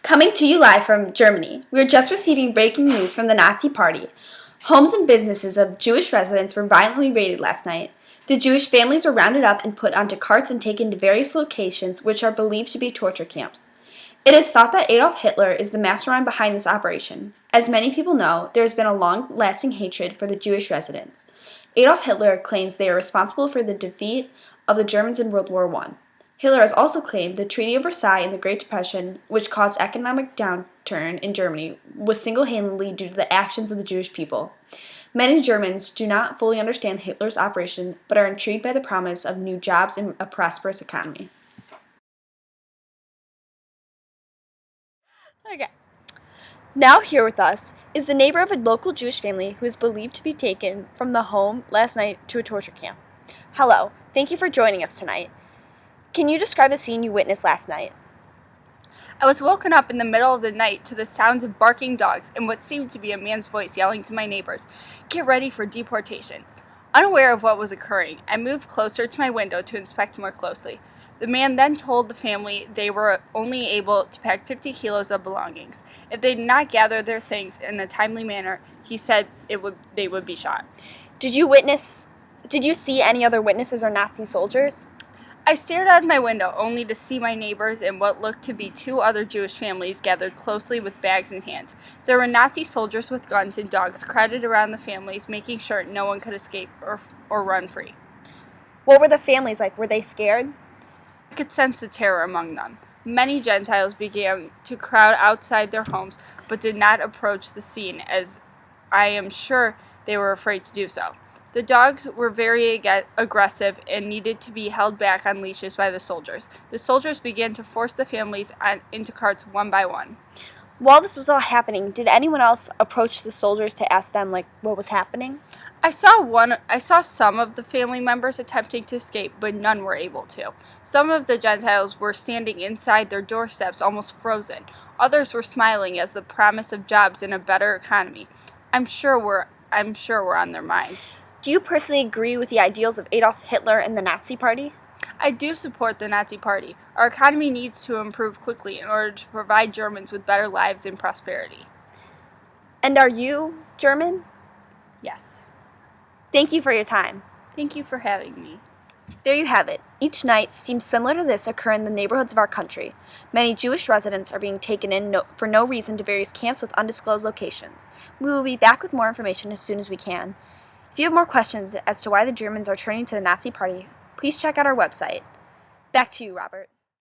Coming to you live from Germany, we are just receiving breaking news from the Nazi Party. Homes and businesses of Jewish residents were violently raided last night. The Jewish families were rounded up and put onto carts and taken to various locations which are believed to be torture camps. It is thought that Adolf Hitler is the mastermind behind this operation. As many people know, there has been a long-lasting hatred for the Jewish residents. Adolf Hitler claims they are responsible for the defeat of the Germans in World War I. Hitler has also claimed the Treaty of Versailles in the Great Depression, which caused economic downturn in Germany, was single-handedly due to the actions of the Jewish people. Many Germans do not fully understand Hitler's operation, but are intrigued by the promise of new jobs and a prosperous economy. Okay. Now here with us is the neighbor of a local Jewish family who is believed to be taken from the home last night to a torture camp. Hello, thank you for joining us tonight. Can you describe the scene you witnessed last night? I was woken up in the middle of the night to the sounds of barking dogs and what seemed to be a man's voice yelling to my neighbors, "Get ready for deportation." Unaware of what was occurring, I moved closer to my window to inspect more closely. The man then told the family they were only able to pack 50 kilos of belongings. If they did not gather their things in a timely manner, he said they would be shot. Did you see any other witnesses or Nazi soldiers? I stared out of my window only to see my neighbors and what looked to be two other Jewish families gathered closely with bags in hand. There were Nazi soldiers with guns and dogs crowded around the families, making sure no one could escape or run free. What were the families like? Were they scared? I could sense the terror among them. Many Gentiles began to crowd outside their homes, but did not approach the scene, as I am sure they were afraid to do so. The dogs were very aggressive and needed to be held back on leashes by the soldiers. The soldiers began to force the families into carts one by one. While this was all happening, did anyone else approach the soldiers to ask them what was happening? I saw some of the family members attempting to escape, but none were able to. Some of the Gentiles were standing inside their doorsteps, almost frozen. Others were smiling as the promise of jobs and a better economy I'm sure were on their mind. Do you personally agree with the ideals of Adolf Hitler and the Nazi Party? I do support the Nazi Party. Our economy needs to improve quickly in order to provide Germans with better lives and prosperity. And are you German? Yes. Thank you for your time. Thank you for having me. There you have it. Each night seems similar to this occur in the neighborhoods of our country. Many Jewish residents are being taken in for no reason to various camps with undisclosed locations. We will be back with more information as soon as we can. If you have more questions as to why the Germans are turning to the Nazi Party, please check out our website. Back to you, Robert.